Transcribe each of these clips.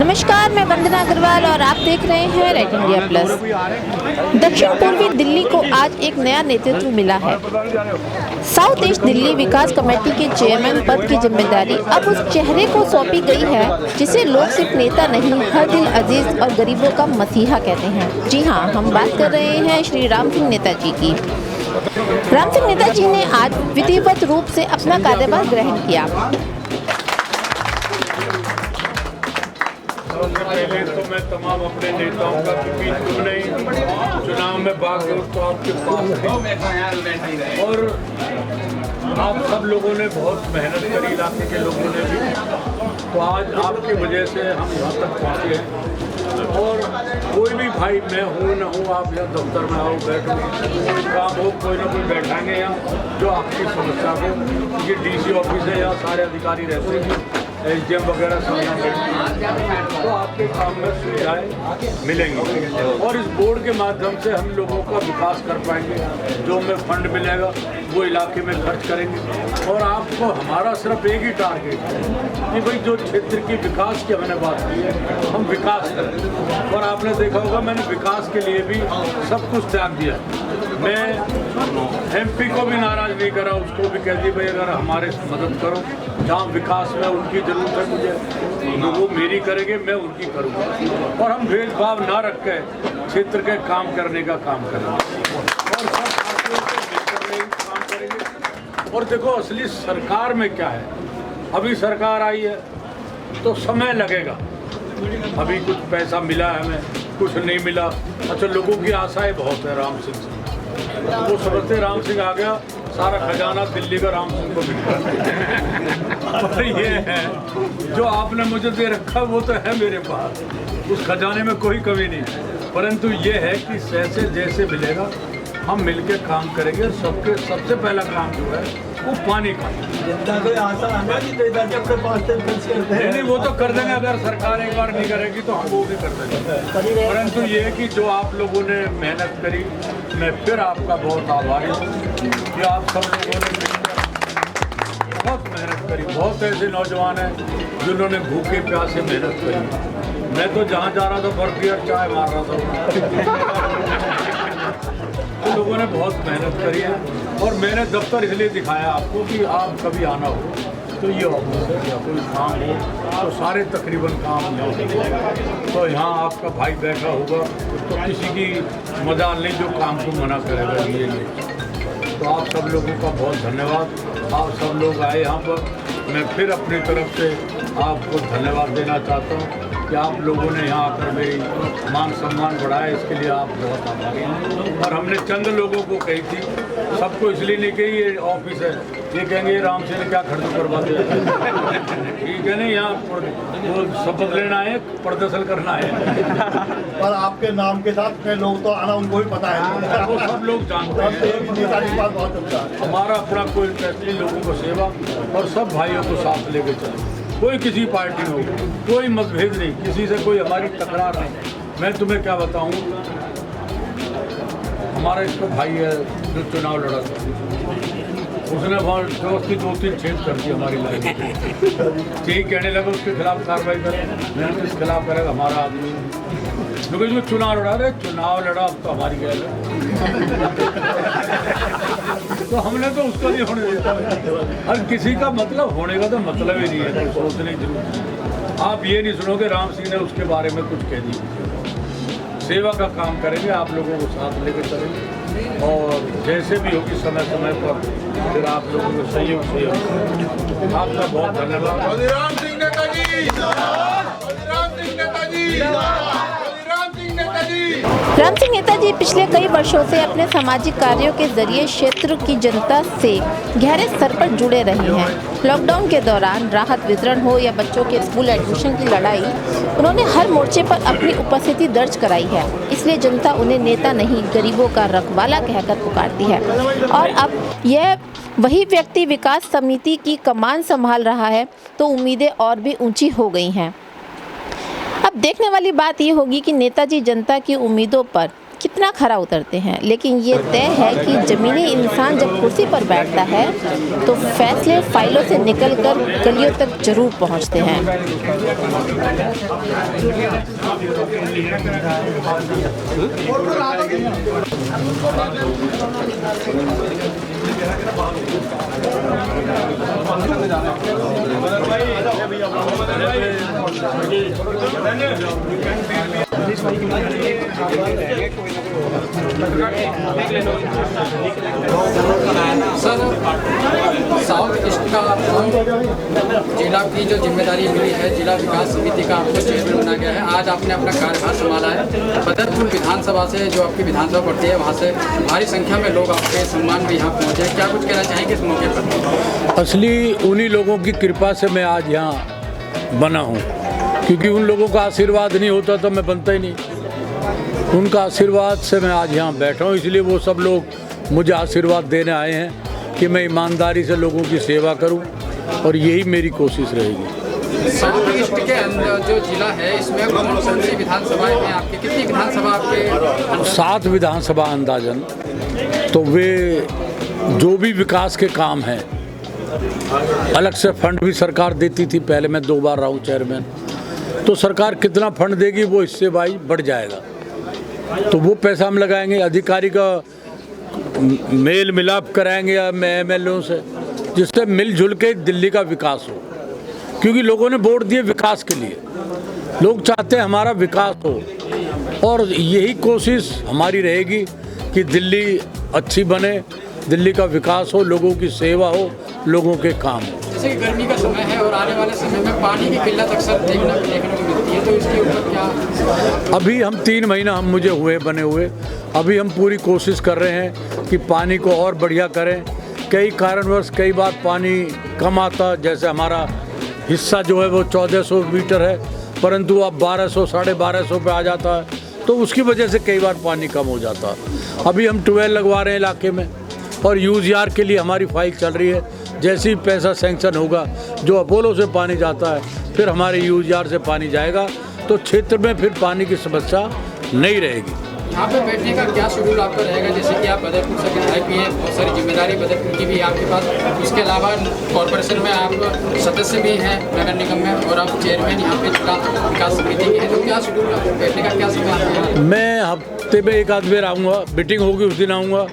नमस्कार, मैं वंदना अग्रवाल और आप देख रहे हैं रेड इंडिया प्लस। दक्षिण पूर्वी दिल्ली को आज एक नया नेतृत्व मिला है। साउथ ईस्ट दिल्ली विकास कमेटी के चेयरमैन पद की जिम्मेदारी अब उस चेहरे को सौंपी गई है जिसे लोग सिर्फ नेता नहीं, हर दिल अजीज और गरीबों का मसीहा कहते हैं। जी हाँ, हम बात कर रहे हैं श्री राम सिंह नेताजी की। राम सिंह नेताजी ने आज विधिवत रूप से अपना कार्यभार ग्रहण किया। पहले तो मैं तमाम अपने नेताओं का, क्योंकि तुमने चुनाव में भाग लो तो आपके पास थे और आप सब लोगों ने बहुत मेहनत करी, इलाके के लोगों ने भी, तो आज आपकी वजह से हम यहाँ तक पहुँचे हैं। और कोई भी भाई, मैं हूँ न हूँ, आप यहाँ दफ्तर में आओ, बैठो, काम हो, कोई ना कोई बैठाएंगे यहाँ जो आपकी समस्या को, ये डीसी ऑफिस है, यहाँ सारे अधिकारी रहते हैं, एसडीएम वगैरह सब यहाँ बैठते हैं, तो आपके काम में सुविधाएं मिलेंगी और इस बोर्ड के माध्यम से हम लोगों का विकास कर पाएंगे। जो हमें फंड मिलेगा वो इलाके में खर्च करेंगे और आपको हमारा सिर्फ एक ही टारगेट है कि भाई जो क्षेत्र की विकास की हमने बात की है, हम विकास करें। और आपने देखा होगा मैंने विकास के लिए भी सब कुछ त्याग दिया। मैं एमपी को भी नाराज नहीं करा, उसको भी कह दी भाई अगर हमारे मदद करो, जहाँ विकास में उनकी जरूरत है मुझे, वो मेरी करेंगे, मैं उनकी करूँगा और हम भेदभाव ना रख के क्षेत्र के काम करने का काम करेंगे और सब साथियों को मिलकर काम करेंगे। और देखो असली सरकार में क्या है, अभी सरकार आई है तो समय लगेगा, अभी कुछ पैसा मिला है हमें, कुछ नहीं मिला। अच्छा, लोगों की आशाएं बहुत है राम सिंह से, वो समझते राम सिंह आ गया सारा खजाना दिल्ली का राम सिंह को मिल गया। और ये है जो आपने मुझे दे रखा वो तो है मेरे पास, उस खजाने में कोई कमी नहीं, परंतु ये है कि जैसे जैसे मिलेगा हम मिलके काम करेंगे। सबके सबसे पहला काम जो है वो पानी का, नहीं वो तो कर देंगे, अगर सरकार एक बार नहीं करेगी तो हम वो भी कर देंगे। परंतु ये है कि जो आप लोगों ने मेहनत करी, मैं फिर आपका बहुत आभारी हूँ कि आप सब लोगों ने बहुत मेहनत करी। बहुत ऐसे नौजवान हैं जिन्होंने भूखे प्यासे मेहनत करी। मैं तो जहाँ जा रहा था बर्फी और चाय मार रहा था। तो लोगों ने बहुत मेहनत करी है और मैंने दफ्तर इसलिए दिखाया आपको कि आप कभी आना हो तो ये ऑफिस है या कोई काम हो तो सारे तकरीबन काम यहाँ होते। तो यहाँ आपका भाई बैठा होगा तो किसी की मजाल नहीं जो काम को मना करेगा ये। तो आप सब लोगों का बहुत धन्यवाद, आप सब लोग आए यहाँ पर। मैं फिर अपनी तरफ से आपको धन्यवाद देना चाहता हूँ कि आप लोगों ने यहाँ आकर मेरी मान सम्मान बढ़ाया, इसके लिए आप बहुत आभारी हैं। और हमने चंद लोगों को कही थी, सबको इसलिए नहीं कही ये ऑफिस है, ये कहेंगे राम सिंह ने क्या खर्च करवा दिया, ठीक है नहीं, यहाँ वो शपथ लेना है, प्रदर्शन करना है। पर आपके नाम के साथ में लोग तो आना उनको भी पता है, वो सब लोग जानते हैं। नेताजी बात बहुत अच्छा है। हमारा अपना कोई इंटरेस्ट नहीं, लोगों को सेवा और सब भाइयों को साथ लेके चले। कोई किसी पार्टी में हो, कोई मतभेद नहीं, किसी से कोई हमारी तकरार नहीं। मैं तुम्हें क्या बताऊं, हमारा इसको भाई है जो चुनाव लड़ा था, उसने दोस्ती 2-3 छेद कर दी हमारी लाइन। ठीक कहने लगा उसके खिलाफ कार्रवाई करें, मैंने इसके खिलाफ करेगा हमारा आदमी, क्योंकि जो चुनाव लड़ा रहे, चुनाव लड़ा अब तो हमारी गैर तो हमने तो उसका नहीं होने दिया। हर किसी का मतलब होने का तो मतलब ही नहीं है, तो सोचने की जरूरत नहीं। आप ये नहीं सुनोगे राम सिंह ने उसके बारे में कुछ कह दिया। सेवा का काम करेंगे, आप लोगों को साथ लेकर चलेंगे और जैसे भी होगी समय समय पर फिर आप लोगों को सहयोग से आपका बहुत धन्यवाद। राम सिंह नेताजी, राम सिंह नेताजी, राम सिंह नेताजी पिछले कई वर्षों से अपने सामाजिक कार्यों के जरिए क्षेत्र की जनता से गहरे स्तर पर जुड़े रहे हैं। लॉकडाउन के दौरान राहत वितरण हो या बच्चों के स्कूल एडमिशन की लड़ाई, उन्होंने हर मोर्चे पर अपनी उपस्थिति दर्ज कराई है। इसलिए जनता उन्हें नेता नहीं, गरीबों का रखवाला कहकर पुकारती है। और अब यह वही व्यक्ति विकास समिति की कमान संभाल रहा है तो उम्मीदें और भी ऊंची हो गई हैं। अब देखने वाली बात ये होगी कि नेताजी जनता की उम्मीदों पर कितना खरा उतरते हैं, लेकिन ये तय है कि ज़मीनी इंसान जब कुर्सी पर बैठता है तो फैसले फाइलों से निकलकर गलियों तक जरूर पहुंचते हैं। सर, साउथ ईस्ट का आपको जिला की जो जिम्मेदारी मिली है, जिला विकास समिति का आपको चेयरमैन बना गया है। आज आपने अपना कार्यभार संभाला है। बदरपुर विधानसभा से, जो आपकी विधानसभा पड़ती है, वहाँ से भारी संख्या में लोग आपके सम्मान में यहाँ पहुँचे। क्या कुछ कहना चाहेंगे इस मौके पर? असली उन्हीं लोगों की कृपा से मैं आज यहाँ बना हूँ, क्योंकि उन लोगों का आशीर्वाद नहीं होता तो मैं बनता ही नहीं। उनका आशीर्वाद से मैं आज यहाँ बैठा हूँ, इसलिए वो सब लोग मुझे आशीर्वाद देने आए हैं कि मैं ईमानदारी से लोगों की सेवा करूँ, और यही मेरी कोशिश रहेगी। साउथ ईस्ट के अंदर जो जिला है, इसमें कौन कौन सी विधानसभाएं हैं आपकी? कितनी विधानसभा आपके? 7 विधानसभा अंदाजन। तो वे जो भी विकास के काम हैं, अलग से फंड भी सरकार देती थी। पहले मैं 2 बार रहा हूँ चेयरमैन, तो सरकार कितना फंड देगी वो इससे भाई बढ़ जाएगा, तो वो पैसा हम लगाएंगे। अधिकारी का मेल मिलाप कराएंगे MLA से, जिससे मिलजुल के दिल्ली का विकास हो, क्योंकि लोगों ने वोट दिए विकास के लिए। लोग चाहते हैं हमारा विकास हो, और यही कोशिश हमारी रहेगी कि दिल्ली अच्छी बने, दिल्ली का विकास हो, लोगों की सेवा हो, लोगों के काम हो। जैसे कि गर्मी का समय है और आने वाले समय में पानी की किल्लत अक्सर देखने को मिलती है, तो इसके ऊपर क्या? अभी हम 3 महीना मुझे हुए बने हुए, अभी हम पूरी कोशिश कर रहे हैं कि पानी को और बढ़िया करें। कई कारणवश कई बार पानी कम आता, जैसे हमारा हिस्सा जो है वो 1400 मीटर है, परंतु अब 1200 साढ़े 1200 पे आ जाता है, तो उसकी वजह से कई बार पानी कम हो जाता है। अभी हम ट्यूबवेल लगवा रहे हैं इलाके में, और UGR के लिए हमारी फाइल चल रही है। जैसे ही पैसा सैंक्शन होगा, जो अपोलो से पानी जाता है, फिर हमारे UGR से पानी जाएगा, तो क्षेत्र में फिर पानी की समस्या नहीं रहेगी। यहाँ पे बैठने का क्या शेड्यूल आपका रहेगा? जैसे कि आप बदरपुर से विधायक भी हैं, बहुत सारी जिम्मेदारी बदरपुर की भी है आपके पास। उसके अलावा कॉरपोरेशन में आप सदस्य भी हैं नगर निगम में, और आप चेयरमैन यहाँ पे जिला विकास समिति के हैं, तो क्या शेड्यूल बैठने का क्या समय है? मैं हफ्ते में 1 आध बार आऊँगा, मीटिंग होगी उस दिन आऊँगा।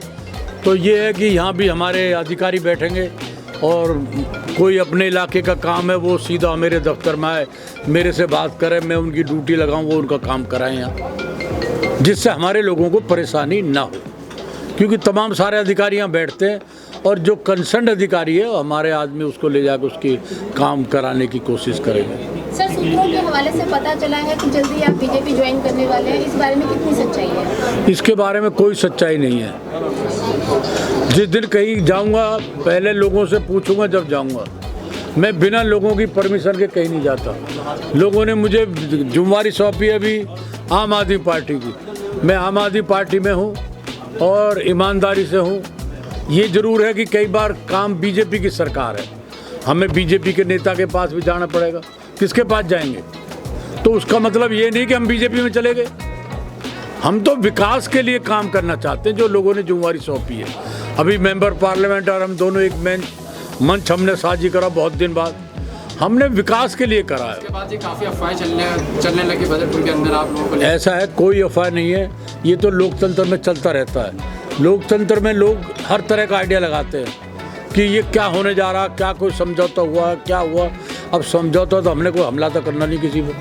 तो ये है कि यहाँ भी हमारे अधिकारी बैठेंगे, और कोई अपने इलाके का काम है वो सीधा मेरे दफ्तर में आए, मेरे से बात करें, मैं उनकी ड्यूटी लगाऊं, वो उनका काम कराएं यहाँ, जिससे हमारे लोगों को परेशानी ना हो। क्योंकि तमाम सारे अधिकारी यहाँ बैठते हैं, और जो कंसर्न अधिकारी है हमारे आदमी उसको ले जाकर उसकी काम कराने की कोशिश करेंगे। सर, सूत्रों के हवाले से पता चला है कि जल्दी आप बीजेपी ज्वाइन करने वाले हैं, इस बारे में कितनी सच्चाई है? इसके बारे में कोई सच्चाई नहीं है। जिस दिन कहीं जाऊंगा पहले लोगों से पूछूंगा जब जाऊंगा। मैं बिना लोगों की परमिशन के कहीं नहीं जाता। लोगों ने मुझे जिम्मेदारी सौंपी है अभी आम आदमी पार्टी की, मैं आम आदमी पार्टी में हूँ और ईमानदारी से हूँ। ये ज़रूर है कि कई बार काम बीजेपी की सरकार है, हमें बीजेपी के नेता के पास भी जाना पड़ेगा। किसके पास जाएंगे? तो उसका मतलब ये नहीं कि हम बीजेपी में चले गए। हम तो विकास के लिए काम करना चाहते हैं, जो लोगों ने जिम्मेदारी सौंपी है। अभी मेंबर पार्लियामेंट और हम दोनों एक मंच हमने साझी करा, बहुत दिन बाद हमने विकास के लिए करा है। उसके बाद ये काफ़ी अफवाहें चलने लगी बदरपुर के अंदर आप लोगों को। ऐसा है, कोई अफवाह नहीं है, ये तो लोकतंत्र में चलता रहता है। लोकतंत्र में लोग हर तरह का आइडिया लगाते हैं कि ये क्या होने जा रहा, क्या कोई समझौता हुआ, क्या हुआ। अब समझौता तो हमने कोई हमला तो करना नहीं किसी पे,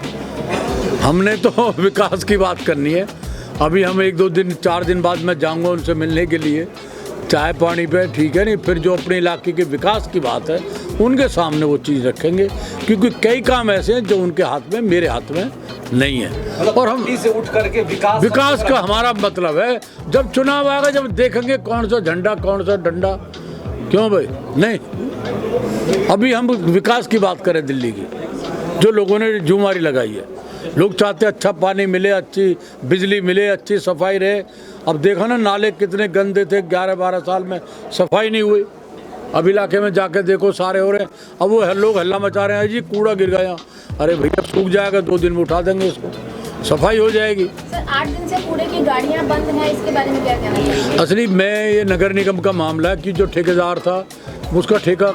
हमने तो विकास की बात करनी है। अभी हम 1-2 दिन 4 दिन बाद मैं जाऊंगा उनसे मिलने के लिए, चाय पानी पे, ठीक है नहीं। फिर जो अपने इलाके के विकास की बात है उनके सामने वो चीज़ रखेंगे, क्योंकि कई काम ऐसे हैं जो उनके हाथ में, मेरे हाथ में नहीं है। और हम से उठ करके विकास का हमारा मतलब है, जब चुनाव आएगा जब देखेंगे कौन सा झंडा कौन सा डंडा। क्यों भाई? नहीं, अभी हम विकास की बात करें दिल्ली की, जो लोगों ने जुम्मेदारी लगाई है। लोग चाहते हैं अच्छा पानी मिले, अच्छी बिजली मिले, अच्छी सफाई रहे। अब देखो ना, नाले कितने गंदे थे, 11-12 साल में सफाई नहीं हुई। अब इलाके में जाके देखो सारे हो रहे हैं। अब वो लोग हल्ला मचा रहे हैं, जी कूड़ा गिर गया। अरे भैया सूख जाएगा, 2 दिन में उठा देंगे इसको। सफाई हो जाएगी। सर 8 दिन से कूड़े की गाड़ियां बंद हैं, इसके बारे में क्या कहना चाहिए? असली में ये नगर निगम का मामला है कि जो ठेकेदार था उसका ठेका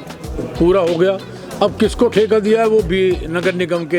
पूरा हो गया। अब किसको ठेका दिया है वो भी नगर निगम के